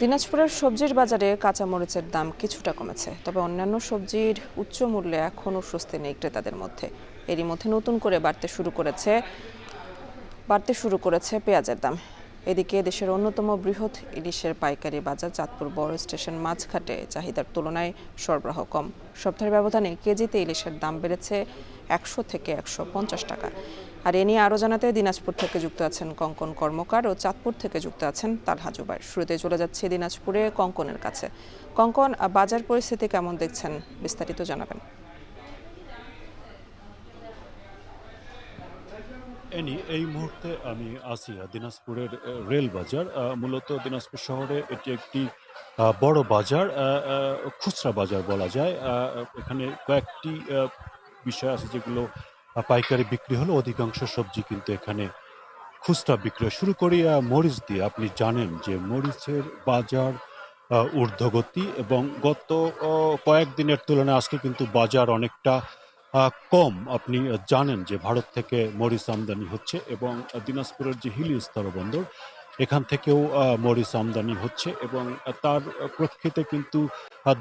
দিনাজপুরের সবজির বাজারে কাঁচামরিচের দাম কিছুটা কমেছে, তবে অন্যান্য সবজির উচ্চ মূল্যে এখনও স্বস্তি নেই ক্রেতাদের মধ্যে। এরই মধ্যে নতুন করে বাড়তে শুরু করেছে পেঁয়াজের দাম। এদিকে দেশের অন্যতম বৃহৎ ইলিশের পাইকারি বাজার চাঁদপুর বড় স্টেশন মাছঘাটে চাহিদার তুলনায় সরবরাহ কম। সপ্তাহের ব্যবধানে কেজিতে ইলিশের দাম বেড়েছে 100 থেকে 150 টাকা। আর এ নিয়ে আরও জানাতে দিনাজপুর থেকে যুক্ত আছেন কঙ্কন কর্মকার ও চাঁদপুর থেকে যুক্ত আছেন তালহা জুবাইর। শুরুতে চলে যাচ্ছে দিনাজপুরে কঙ্কনের কাছে। কঙ্কন, বাজার পরিস্থিতি কেমন দেখছেন, বিস্তারিত জানাবেন। এই মুহূর্তে আমি আছি দিনাজপুরের রেল বাজার। মূলত দিনাজপুর শহরে এটি একটি বড় বাজার, খুচরা বাজার বলা যায়। এখানে কয়েকটি বিষয় আছে যেগুলো পাইকারি বিক্রি হলো, অধিকাংশ সবজি কিন্তু এখানে খুচরা বিক্রি হয়। শুরু করি মরিচ দিয়ে। আপনি জানেন যে মরিচের বাজার ঊর্ধ্বগতি, এবং গত কয়েকদিনের তুলনায় আজকে কিন্তু বাজার অনেকটা কম। আপনি জানেন যে ভারত থেকে মরিচ আমদানি হচ্ছে, এবং দিনাজপুরের যে হিলি স্থলবন্দর, এখান থেকেও মরিচ আমদানি হচ্ছে, এবং তার প্রেক্ষিতে কিন্তু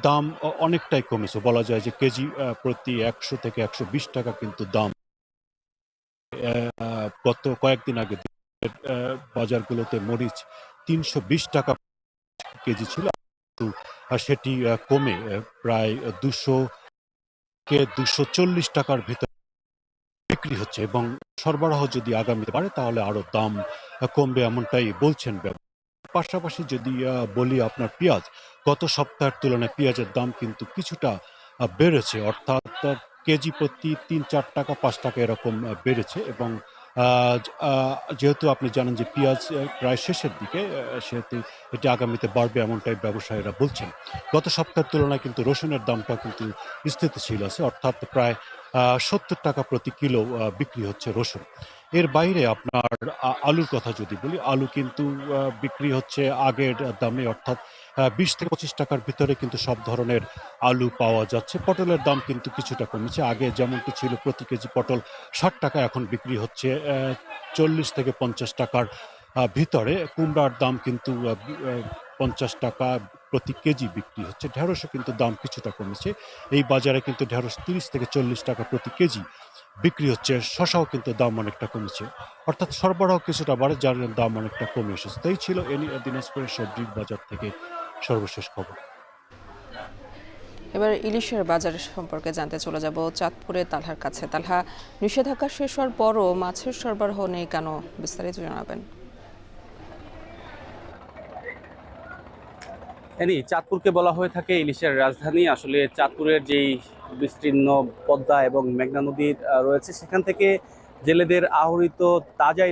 দাম অনেকটাই কমেছে। বলা যায় যে কেজি প্রতি 100 থেকে 120 টাকা কিন্তু দাম। গত কয়েকদিন আগে বাজারগুলোতে মরিচ 320 টাকা কেজি ছিল, কিন্তু সেটি কমে প্রায় 200 কে 240 টাকার ভিতরে বিক্রি হচ্ছে, এবং সরবরাহ যদি আগামীতে বাড়ে তাহলে আরো দাম কমবে, এমনটাই বলছেন ব্যবসায়ী। পাশাপাশি যদি বলি আপনার পেঁয়াজ, গত সপ্তাহের তুলনায় পেঁয়াজের দাম কিন্তু কিছুটা বেড়েছে, অর্থাৎ কেজি প্রতি 3-4 টাকা 5 টাকা এরকম বেড়েছে। এবং যেহেতু আপনি জানেন যে পেঁয়াজ প্রায় শেষের দিকে, সেহেতু এটি আগামীতে বাড়বে এমনটাই ব্যবসায়ীরা বলছেন। গত সপ্তাহের তুলনায় কিন্তু রসুনের দামটা কিন্তু স্থিতিশীল আছে, অর্থাৎ প্রায় 70 টাকা প্রতি কিলো বিক্রি হচ্ছে রসুন। এর বাইরে আপনার আলুর কথা যদি বলি, আলু কিন্তু বিক্রি হচ্ছে আগের দামে, অর্থাৎ 20 থেকে 25 টাকার ভিতরে কিন্তু সব ধরনের আলু পাওয়া যাচ্ছে। পটলের দাম কিন্তু কিছুটা কমেছে। আগে যেমনটি ছিল প্রতি কেজি পটল 60 টাকা, এখন বিক্রি হচ্ছে 40 থেকে 50 টাকার ভিতরে। কুমড়ার দাম কিন্তু 50 টাকা প্রতি কেজি বিক্রি হচ্ছে। ঢেঁড়সও কিন্তু দাম কিছুটা কমেছে। এই বাজারে কিন্তু ঢেঁড়স 30 থেকে 40 টাকা প্রতি কেজি বিক্রি হচ্ছে। শসাও কিন্তু দাম অনেকটা কমেছে, অর্থাৎ সরবরাহ কিছুটা বাড়ে, যার দাম অনেকটা কমে এসেছে। তাই ছিল দিনাজপুরের সবজির বাজার থেকে সর্বশেষ খবর। এবার ইলিশের বাজার সম্পর্কে জানতে চলে যাব চাঁদপুরে তালহার কাছে। তালহা, নিষেধাজ্ঞা শেষ হওয়ার পরও মাছের সরবরাহ নেই কেন, বিস্তারিত জানাবেন। চাঁদপুরকে বলা হয়ে থাকে ইলিশের রাজধানী। আসলে চাঁদপুরের যেই বিস্তীর্ণ পদ্মা এবং মেঘনা নদী রয়েছে, সেখান থেকে জেলেদের আহরিত তাজা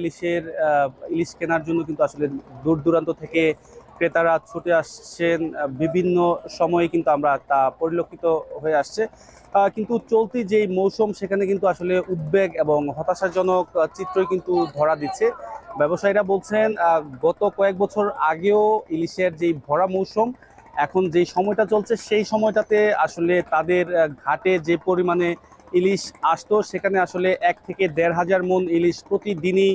ইলিশ কেনার জন্য কিন্তু আসলে দূর দূরান্ত থেকে ক্রেতারা ছুটে আসছেন। বিভিন্ন সময়ে কিন্তু আমরা তা পরিলক্ষিত হয়ে আসছে। কিন্তু চলতি যেই মৌসুম, সেখানে কিন্তু আসলে উদ্বেগ এবং হতাশাজনক চিত্রই কিন্তু ধরা দিচ্ছে। ব্যবসায়ীরা বলছেন গত কয়েক বছর আগেও ইলিশের যেই ভরা মৌসুম, এখন যেই সময়টা চলছে সেই সময়টাতে আসলে তাদের ঘাটে যে পরিমাণে ইলিশ আসতো, সেখানে আসলে 1 থেকে 1,500 মণ ইলিশ প্রতিদিনই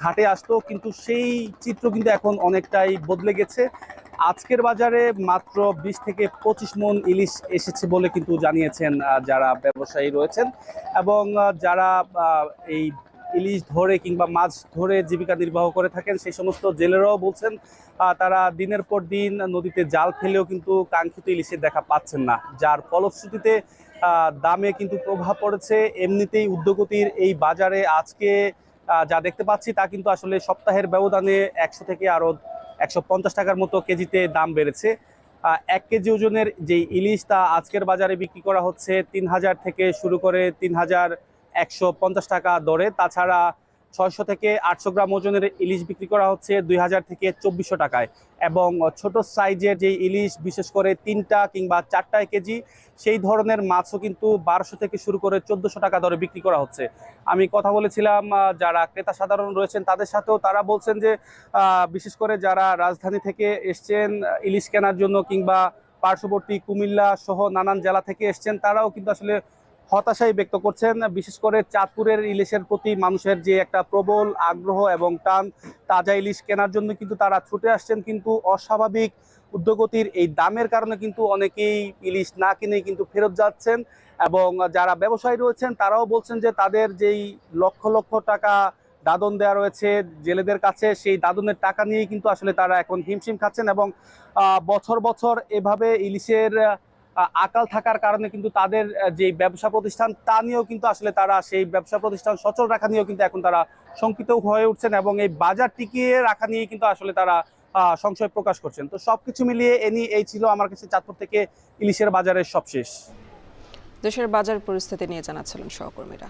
ঘাটে আসতো, কিন্তু সেই চিত্র কিন্তু এখন অনেকটাই বদলে গেছে। আজকের বাজারে মাত্র 20 থেকে 25 মণ ইলিশ এসেছে বলে কিন্তু জানিয়েছেন যারা ব্যবসায়ী রয়েছেন, এবং যারা এই ইলিশ ধরে কিংবা মাছ ধরে জীবিকা নির্বাহ করে থাকেন সেই সমস্ত জেলেরাও বলছেন তারা দিনের পর দিন নদীতে জাল ফেলেও কিন্তু কাঙ্ক্ষিত ইলিশের দেখা পাচ্ছেন না, যার ফলশ্রুতিতে দামে কিন্তু প্রভাব পড়েছে। এমনিতেই ঊর্ধ্বগতির এই বাজারে আজকে যা দেখতে পাচ্ছি তা কিন্তু আসলে সপ্তাহের ব্যবধানে 100 থেকে আরো 150 টাকার মতো কেজিতে দাম বেড়েছে। 1 কেজি ওজনের যে ইলিশ, তা আজকের বাজারে বিক্রি করা হচ্ছে 3,000 থেকে শুরু করে 3,150 টাকা দরে। তাছাড়া 600 থেকে 800 গ্রাম ওজনের ইলিশ বিক্রি করা হচ্ছে 2,000 থেকে 2,400 টাকায়, এবং ছোট সাইজের যে ইলিশ, বিশেষ করে 3টা কিংবা 4টায় কেজি, সেই ধরনের মাছও কিন্তু 1200 থেকে শুরু করে 1,400 টাকা দরে বিক্রি করা হচ্ছে। আমি কথা বলেছিলাম যারা ক্রেতা সাধারণ রয়েছেন তাদের সাথেও, তারা বলছেন যে বিশেষ করে যারা রাজধানী থেকে এসছেন ইলিশ কেনার জন্য কিংবা পার্শ্ববর্তী কুমিল্লা সহ নানান জেলা থেকে এসছেন, তারাও কিন্তু আসলে হতাশাই ব্যক্ত করছেন। বিশেষ করে চাঁদপুরের ইলিশের প্রতি মানুষের যে একটা প্রবল আগ্রহ এবং টান, তাজা ইলিশ কেনার জন্য কিন্তু তারা ছুটে আসছেন, কিন্তু অস্বাভাবিক ঊর্ধ্বগতির এই দামের কারণে কিন্তু অনেকেই ইলিশ না কিনে কিন্তু ফেরত যাচ্ছেন। এবং যারা ব্যবসায়ী রয়েছেন তারাও বলছেন যে তাদের যেই লক্ষ লক্ষ টাকা দাদন দেওয়া রয়েছে জেলেদের কাছে, সেই দাদনের টাকা নিয়েই কিন্তু আসলে তারা এখন হিমশিম খাচ্ছেন। এবং বছর বছর এভাবে ইলিশের আকাল থাকার কারণে কিন্তু তাদের যে ব্যবসা প্রতিষ্ঠান তা নিয়েও কিন্তু আসলে তারা সেই ব্যবসা প্রতিষ্ঠান সচল রাখা নিয়েও কিন্তু এখন তারা শঙ্কিত হয়ে উঠছেন, এবং এই বাজার টিকিয়ে রাখা নিয়ে কিন্তু আসলে তারা সংশয় প্রকাশ করছেন। তো সবকিছু মিলিয়ে এই ছিল আমার কাছে চাঁদপুর থেকে ইলিশের বাজারের সবশেষ। দেশের বাজার পরিস্থিতি নিয়ে জানাচ্ছিলেন সহকর্মীরা।